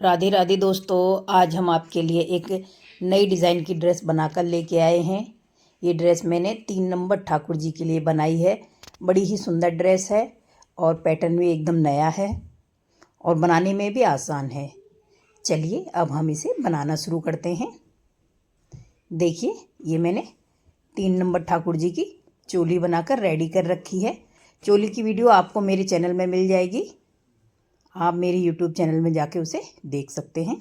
राधे राधे दोस्तों, आज हम आपके लिए एक नई डिज़ाइन की ड्रेस बनाकर लेके आए हैं। ये ड्रेस मैंने 3 नंबर ठाकुर जी के लिए बनाई है। बड़ी ही सुंदर ड्रेस है और पैटर्न भी एकदम नया है और बनाने में भी आसान है। चलिए अब हम इसे बनाना शुरू करते हैं। देखिए, ये मैंने 3 नंबर ठाकुर जी की चोली बनाकर रेडी कर रखी है। चोली की वीडियो आपको मेरे चैनल में मिल जाएगी, आप मेरे यूट्यूब चैनल में जाके उसे देख सकते हैं।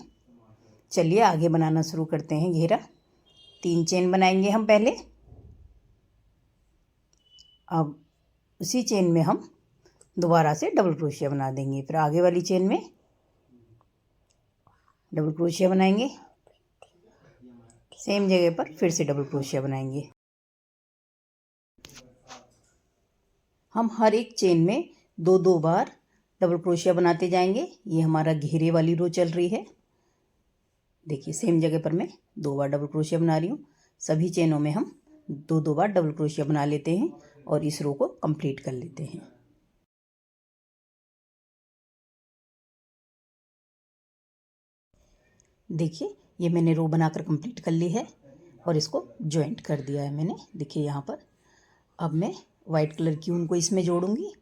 चलिए आगे बनाना शुरू करते हैं। घेरा 3 चेन बनाएंगे हम पहले। अब उसी चेन में हम दोबारा से डबल क्रोशिया बना देंगे। फिर आगे वाली चेन में डबल क्रोशिया बनाएंगे, सेम जगह पर फिर से डबल क्रोशिया बनाएंगे। हम हर एक चेन में 2-2 बार डबल क्रोशिया बनाते जाएंगे। ये हमारा घेरे वाली रो चल रही है। देखिए, सेम जगह पर मैं 2 बार डबल क्रोशिया बना रही हूँ। सभी चेनों में हम 2-2 बार डबल क्रोशिया बना लेते हैं और इस रो को कंप्लीट कर लेते हैं। देखिए, ये मैंने रो बनाकर कंप्लीट कर ली है और इसको जॉइंट कर दिया है मैंने। देखिए यहाँ पर अब मैं वाइट कलर की ऊन को इसमें जोड़ूंगी।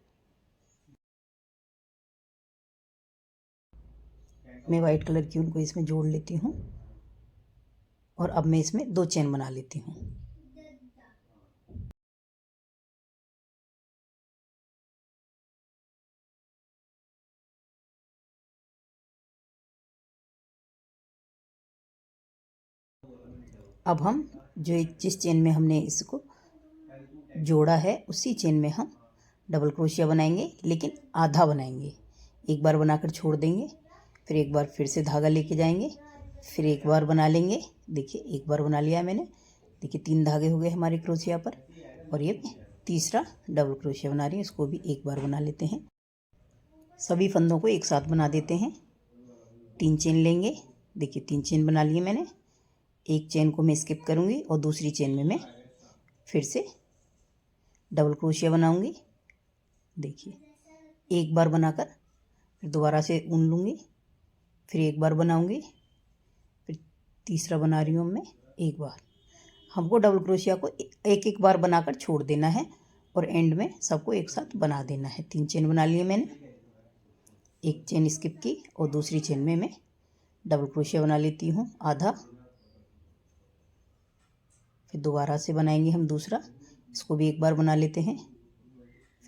मैं वाइट कलर की ऊन को इसमें जोड़ लेती हूँ और अब मैं इसमें 2 चेन बना लेती हूँ। अब हम जिस चेन में हमने इसको जोड़ा है उसी चेन में हम डबल क्रोशिया बनाएंगे, लेकिन आधा बनाएंगे। एक बार बनाकर छोड़ देंगे, फिर एक बार फिर से धागा लेके जाएंगे, फिर एक बार बना लेंगे। देखिए, एक बार बना लिया मैंने। देखिए 3 धागे हो गए हमारे क्रोशिया पर और ये तीसरा डबल क्रोशिया बना रही हूँ, इसको भी एक बार बना लेते हैं। सभी फंदों को एक साथ बना देते हैं। 3 चेन लेंगे। देखिए 3 चेन बना लिए मैंने। एक चेन को मैं स्किप करूँगी और दूसरी चेन में मैं फिर से डबल क्रोशिया बनाऊंगी। देखिए, एक बार बनाकर फिर दोबारा से ऊन लूँगी, फिर एक बार बनाऊंगी, फिर तीसरा बना रही हूँ मैं एक बार। हमको डबल क्रोशिया को एक एक बार बनाकर छोड़ देना है और एंड में सबको एक साथ बना देना है। 3 चेन बना लिए मैंने। एक चेन स्किप की और दूसरी चेन में मैं डबल क्रोशिया बना लेती हूँ आधा। फिर दोबारा से बनाएंगे हम दूसरा, इसको भी एक बार बना लेते हैं।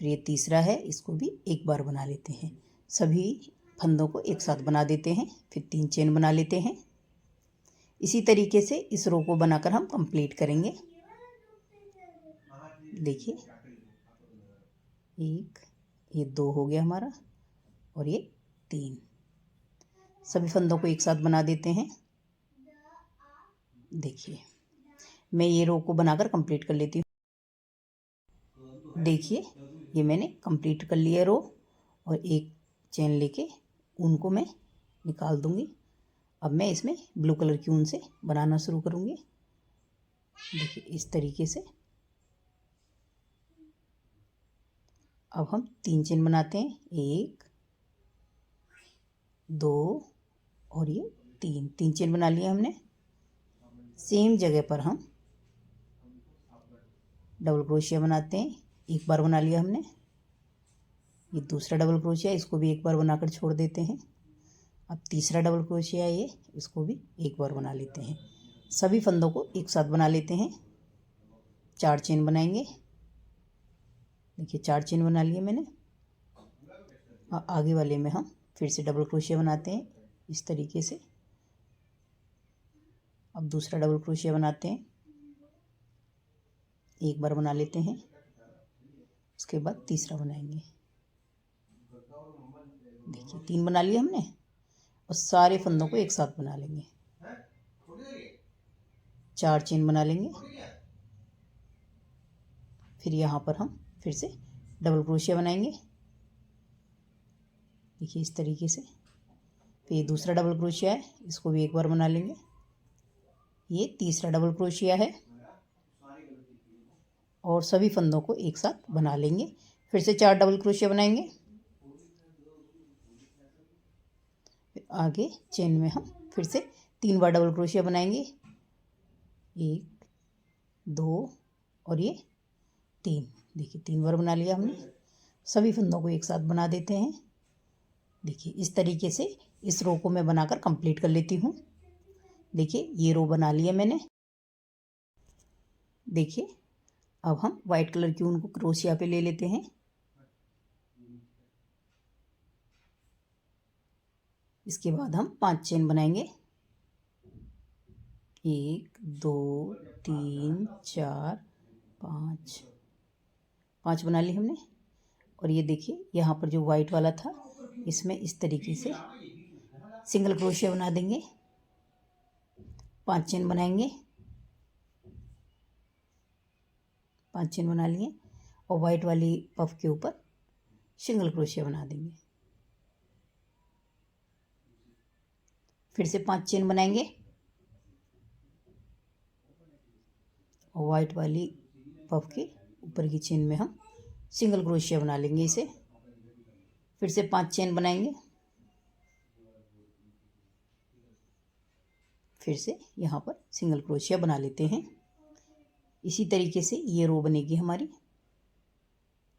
फिर ये तीसरा है, इसको भी एक बार बना लेते हैं। सभी फंदों को एक साथ बना देते हैं, फिर 3 चेन बना लेते हैं। इसी तरीके से इस रो को बनाकर हम कंप्लीट करेंगे। देखिए, एक, ये 2 हो गया हमारा और ये 3। सभी फंदों को एक साथ बना देते हैं। देखिए, मैं ये रो को बनाकर कंप्लीट कर लेती हूँ। देखिए, ये मैंने कंप्लीट कर लिया रो और एक चेन लेके ऊन को मैं निकाल दूंगी। अब मैं इसमें ब्लू कलर की ऊन से बनाना शुरू करूंगी। देखिए इस तरीके से। अब हम 3 चेन बनाते हैं, 1 2 और ये 3 चेन बना लिया हमने। सेम जगह पर हम डबल क्रोशिया बनाते हैं। एक बार बना लिया हमने। ये दूसरा डबल क्रोशिया, इसको भी एक बार बनाकर छोड़ देते हैं। अब तीसरा डबल क्रोशिया, ये इसको भी एक बार बना लेते हैं। सभी फंदों को एक साथ बना लेते हैं। 4 चेन बनाएंगे। देखिए 4 चेन बना लिए मैंने। आगे वाले में हम फिर से डबल क्रोशिया बनाते हैं इस तरीके से। अब दूसरा डबल क्रोशिया बनाते हैं, एक बार बना लेते हैं, उसके बाद तीसरा बनाएंगे। देखिए 3 बना लिए हमने और सारे फंदों को एक साथ बना लेंगे। 4 चेन बना लेंगे। फिर यहाँ पर हम फिर से डबल क्रोशिया बनाएंगे। देखिए इस तरीके से। फिर ये दूसरा डबल क्रोशिया है, इसको भी एक बार बना लेंगे। ये तीसरा डबल क्रोशिया है और सभी फंदों को एक साथ बना लेंगे। फिर से 4 डबल क्रोशिया बनाएंगे। आगे चेन में हम फिर से 3 बार डबल क्रोशिया बनाएंगे। 1 2 और ये 3। देखिए 3 बार बना लिया हमने। सभी फंदों को एक साथ बना देते हैं। देखिए इस तरीके से इस रो को मैं बनाकर कंप्लीट कर लेती हूँ। देखिए ये रो बना लिया मैंने। देखिए अब हम वाइट कलर की ऊन को क्रोशिया पे ले लेते हैं। इसके बाद हम 5 चेन बनाएंगे। 1 2 3 4 5 5 बना ली हमने। और ये देखिए यहाँ पर जो वाइट वाला था इसमें इस तरीके से सिंगल क्रोशिया बना देंगे। 5 चेन बनाएंगे। 5 चेन बना लिए और वाइट वाली पफ के ऊपर सिंगल क्रोशिया बना देंगे। फिर से 5 चेन बनाएंगे और वाइट वाली पफ के ऊपर की चेन में हम सिंगल क्रोशिया बना लेंगे इसे। फिर से 5 चेन बनाएंगे। फिर से यहाँ पर सिंगल क्रोशिया बना लेते हैं। इसी तरीके से ये रो बनेगी हमारी।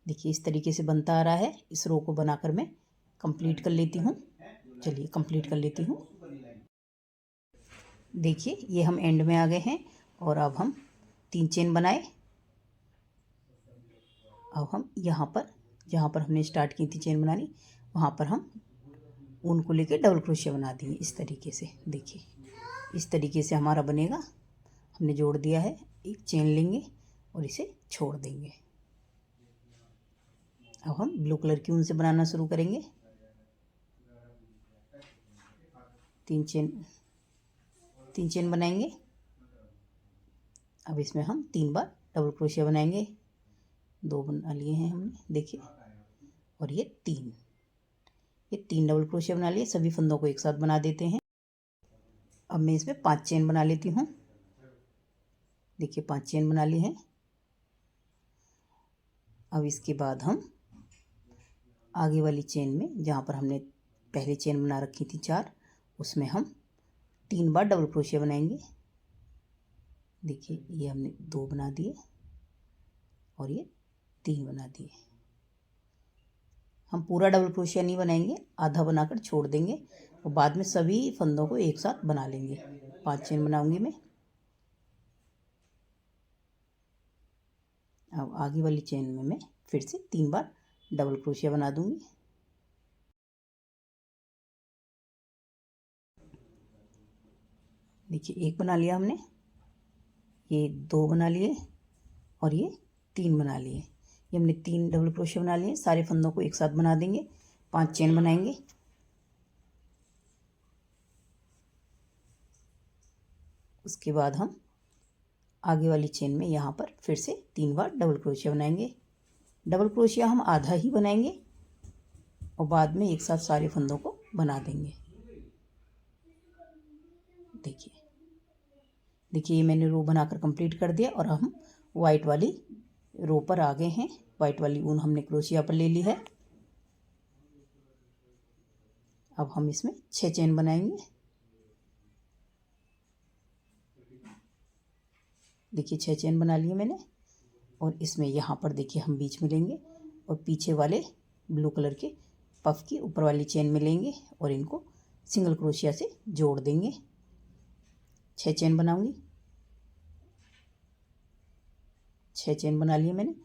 देखिए इस तरीके से बनता आ रहा है। इस रो को बनाकर मैं कंप्लीट कर लेती हूँ। चलिए कंप्लीट कर लेती हूँ। देखिए ये हम एंड में आ गए हैं और अब हम 3 चेन बनाए। अब हम यहाँ पर जहाँ पर हमने स्टार्ट की थी चेन बनानी वहाँ पर हम ऊन को लेके डबल क्रोशिया बना देंगे इस तरीके से। देखिए इस तरीके से हमारा बनेगा। हमने जोड़ दिया है। एक चेन लेंगे और इसे छोड़ देंगे। अब हम ब्लू कलर की ऊन से बनाना शुरू करेंगे। 3 चेन बनाएंगे। अब इसमें हम 3 बार डबल क्रोशिया बनाएंगे। 2 बना लिए हैं हमने। देखिए और ये 3 डबल क्रोशिया बना लिए। सभी फंदों को एक साथ बना देते हैं। अब मैं इसमें 5 चेन बना लेती हूँ। देखिए 5 चेन बना ली हैं। अब इसके बाद हम आगे वाली चेन में जहाँ पर हमने पहले चेन बना रखी थी 4 उसमें हम 3 बार डबल क्रोशिया बनाएंगे। देखिए ये हमने 2 बना दिए और ये 3 बना दिए। हम पूरा डबल क्रोशिया नहीं बनाएंगे, आधा बनाकर छोड़ देंगे और बाद में सभी फंदों को एक साथ बना लेंगे। 5 चेन बनाऊंगी मैं। अब आगे वाली चेन में मैं फिर से 3 बार डबल क्रोशिया बना दूंगी। देखिए 1 बना लिया हमने, ये 2 बना लिए और ये 3 बना लिए। ये हमने 3 डबल क्रोशिया बना लिए। सारे फंदों को एक साथ बना देंगे। 5 चेन बनाएंगे। उसके बाद हम आगे वाली चेन में यहाँ पर फिर से 3 बार डबल क्रोशिया बनाएंगे। डबल क्रोशिया हम आधा ही बनाएंगे और बाद में एक साथ सारे फंदों को बना देंगे। देखिए ये मैंने रो बनाकर कंप्लीट कर दिया और हम वाइट वाली रो पर आ गए हैं। वाइट वाली ऊन हमने क्रोशिया पर ले ली है। अब हम इसमें 6 चेन बनाएंगे। देखिए 6 चेन बना लिए मैंने और इसमें यहाँ पर देखिए हम बीच में लेंगे और पीछे वाले ब्लू कलर के पफ की ऊपर वाली चेन में लेंगे और इनको सिंगल क्रोशिया से जोड़ देंगे। 6 चेन बनाऊंगी। 6 चेन बना लिए मैंने।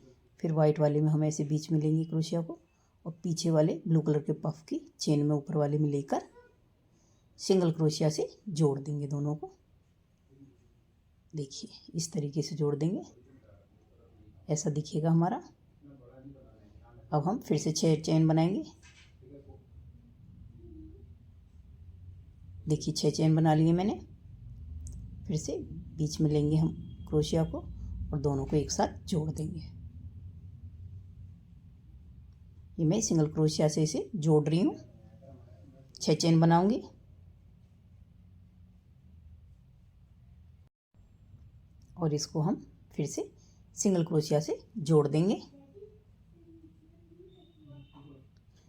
फिर वाइट वाले में हम ऐसे बीच में लेंगे क्रोशिया को और पीछे वाले ब्लू कलर के पफ की चेन में ऊपर वाले में लेकर सिंगल क्रोशिया से जोड़ देंगे दोनों को। देखिए इस तरीके से जोड़ देंगे, ऐसा दिखेगा हमारा। अब हम फिर से 6 चेन बनाएंगे। देखिए 6 चेन बना लिए मैंने। फिर से बीच में लेंगे हम क्रोशिया को और दोनों को एक साथ जोड़ देंगे। ये मैं सिंगल क्रोशिया से इसे जोड़ रही हूँ। 6 चेन बनाऊंगी और इसको हम फिर से सिंगल क्रोशिया से जोड़ देंगे।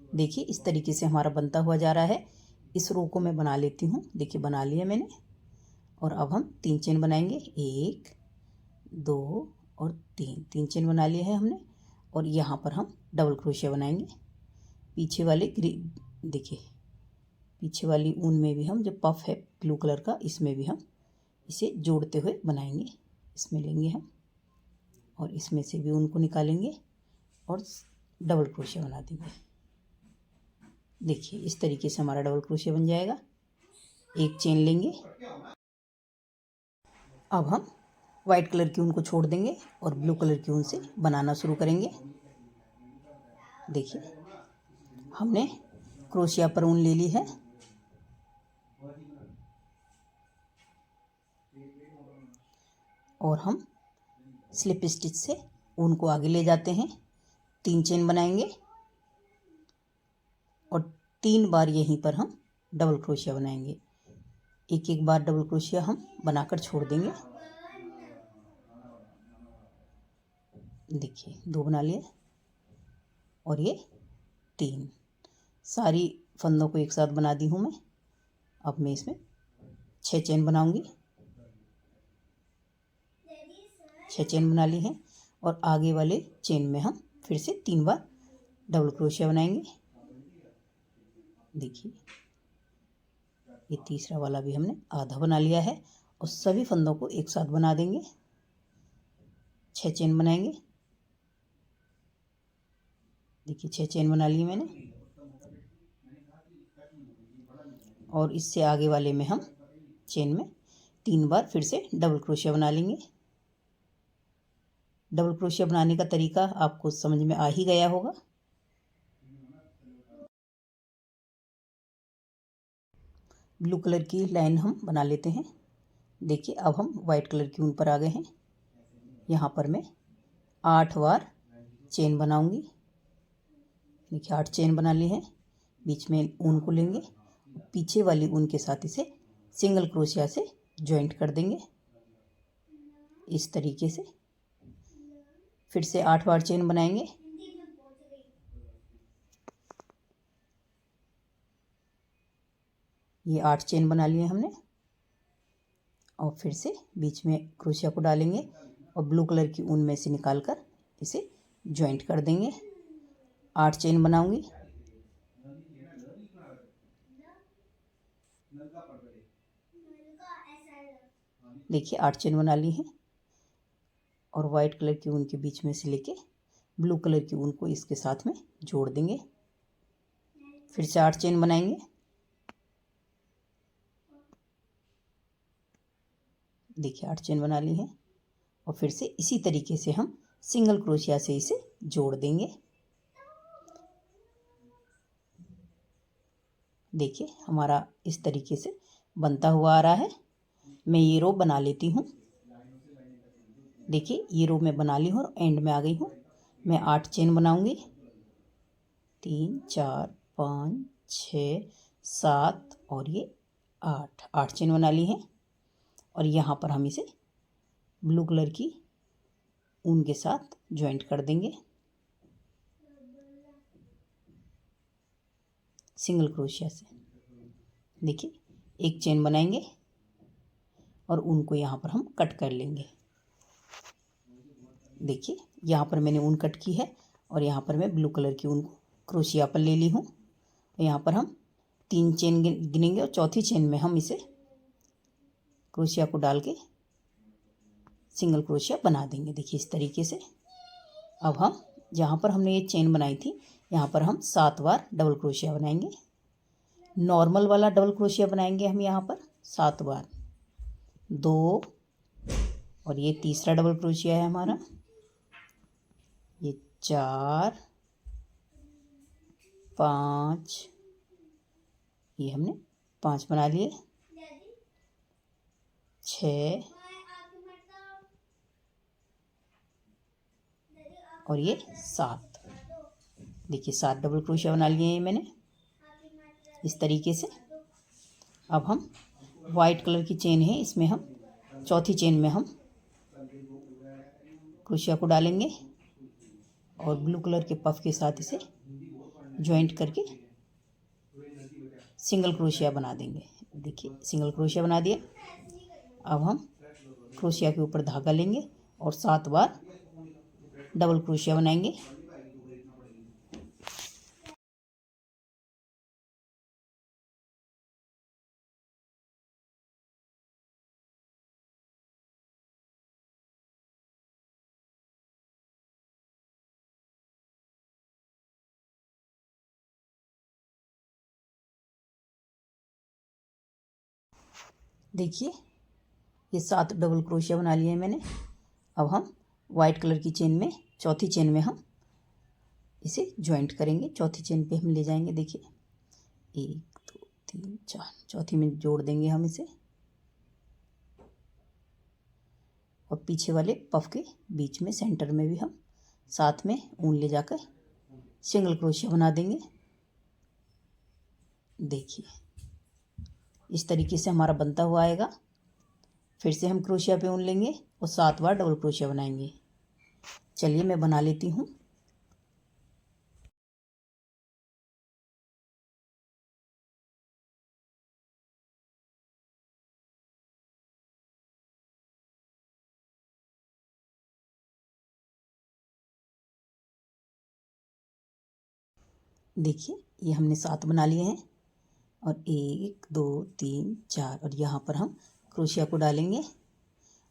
देखिए इस तरीके से हमारा बनता हुआ जा रहा है। इस रो को मैं बना लेती हूँ। देखिए बना लिया मैंने। और अब हम 3 चेन बनाएंगे, 1 2 और 3 चेन बना लिए हैं हमने। और यहाँ पर हम डबल क्रोशिया बनाएंगे। पीछे वाले देखिए पीछे वाली ऊन में भी हम जो पफ है ब्लू कलर का, इसमें भी हम इसे जोड़ते हुए बनाएंगे। इसमें लेंगे हम और इसमें से भी ऊन को निकालेंगे और डबल क्रोशिया बना देंगे। देखिए इस तरीके से हमारा डबल क्रोशिया बन जाएगा। एक चेन लेंगे। अब हम वाइट कलर की ऊन को छोड़ देंगे और ब्लू कलर की ऊन से बनाना शुरू करेंगे। देखिए हमने क्रोशिया पर ऊन ले ली है। और हम स्लिप स्टिच से ऊन को आगे ले जाते हैं। 3 चेन बनाएंगे और 3 बार यहीं पर हम डबल क्रोशिया बनाएंगे। एक एक बार डबल क्रोशिया हम बनाकर छोड़ देंगे। देखिए 2 बना लिए और ये 3। सारी फंदों को एक साथ बना दी हूँ मैं। अब मैं इसमें 6 चेन बनाऊंगी। 6 चेन बना ली हैं और आगे वाले चेन में हम फिर से 3 बार डबल क्रोशिया बनाएंगे। देखिए ये तीसरा वाला भी हमने आधा बना लिया है और सभी फंदों को एक साथ बना देंगे। 6 चेन बनाएंगे। देखिए 6 चेन बना लिए मैंने। और इससे आगे वाले में हम चेन में 3 बार फिर से डबल क्रोशिया बना लेंगे। डबल क्रोशिया बनाने का तरीका आपको समझ में आ ही गया होगा। ब्लू कलर की लाइन हम बना लेते हैं। देखिए अब हम वाइट कलर की ऊन पर आ गए हैं। यहाँ पर मैं 8 बार चेन बनाऊंगी। देखिए 8 चेन बना ली हैं। बीच में ऊन को लेंगे, पीछे वाली ऊन के साथ इसे सिंगल क्रोशिया से जॉइंट कर देंगे इस तरीके से। फिर से 8 बार चेन बनाएंगे। ये 8 चेन बना लिए हमने और फिर से बीच में क्रोशिया को डालेंगे और ब्लू कलर की ऊन में से निकालकर इसे जॉइंट कर देंगे। 8 चेन बनाऊंगी। देखिए 8 चेन बना ली हैं और वाइट कलर की ऊन के बीच में से लेके ब्लू कलर की ऊन को इसके साथ में जोड़ देंगे। फिर से 8 चेन बनाएंगे। देखिए 8 चेन बना ली हैं और फिर से इसी तरीके से हम सिंगल क्रोशिया से इसे जोड़ देंगे। देखिए हमारा इस तरीके से बनता हुआ आ रहा है। मैं ये रो बना लेती हूँ। देखिए ये रो मैं बना ली हूँ और एंड में आ गई हूँ। मैं 8 चेन बनाऊंगी। 3 4 5 6 7 और ये 8 चेन बना ली हैं और यहाँ पर हम इसे ब्लू कलर की ऊन के साथ जॉइंट कर देंगे सिंगल क्रोशिया से। देखिए एक चेन बनाएंगे और ऊन को यहाँ पर हम कट कर लेंगे। देखिए यहाँ पर मैंने ऊन कट की है और यहाँ पर मैं ब्लू कलर की ऊन को क्रोशिया पर ले ली हूँ। तो यहाँ पर हम 3 चेन गिनेंगे और चौथी चेन में हम इसे क्रोशिया को डाल के सिंगल क्रोशिया बना देंगे। देखिए इस तरीके से। अब हम जहाँ पर हमने ये चेन बनाई थी यहाँ पर हम 7 बार डबल क्रोशिया बनाएंगे। नॉर्मल वाला डबल क्रोशिया बनाएंगे हम यहाँ पर 7 बार। 2 और ये तीसरा डबल क्रोशिया है हमारा। ये 4 5 ये हमने 5 बना लिए। 6 और ये 7। देखिए 7 डबल क्रोशिया बना लिए हैं मैंने इस तरीके से। अब हम वाइट कलर की चेन है, इसमें हम चौथी चेन में हम क्रोशिया को डालेंगे और ब्लू कलर के पफ के साथ इसे जॉइंट करके सिंगल क्रोशिया बना देंगे। देखिए सिंगल क्रोशिया बना दिया। अब हम क्रोशिया के ऊपर धागा लेंगे और 7 बार डबल क्रोशिया बनाएंगे। देखिए ये 7 डबल क्रोशिया बना लिए हैं मैंने। अब हम वाइट कलर की चेन में चौथी चेन में हम इसे ज्वाइंट करेंगे। चौथी चेन पे हम ले जाएंगे। देखिए 1 2 3 4 चौथी में जोड़ देंगे हम इसे और पीछे वाले पफ के बीच में सेंटर में भी हम साथ में ऊन ले जाकर सिंगल क्रोशिया बना देंगे। देखिए इस तरीके से हमारा बनता हुआ आएगा। फिर से हम क्रोशिया पे ऊन लेंगे और 7 बार डबल क्रोशिया बनाएंगे। चलिए मैं बना लेती हूँ। देखिए ये हमने 7 बना लिए हैं और 1 2 3 4 और यहाँ पर हम क्रोशिया को डालेंगे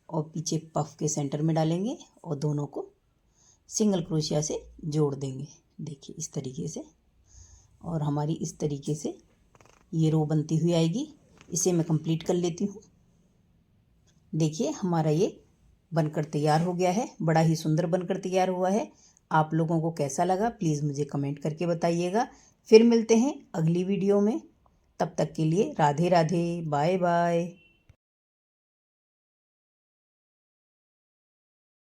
और पीछे पफ के सेंटर में डालेंगे और दोनों को सिंगल क्रोशिया से जोड़ देंगे। देखिए इस तरीके से और हमारी इस तरीके से ये रो बनती हुई आएगी। इसे मैं कंप्लीट कर लेती हूँ। देखिए हमारा ये बनकर तैयार हो गया है। बड़ा ही सुंदर बनकर तैयार हुआ है। आप लोगों को कैसा लगा प्लीज़ मुझे कमेंट करके बताइएगा। फिर मिलते हैं अगली वीडियो में। तब तक के लिए राधे राधे, बाय बाय।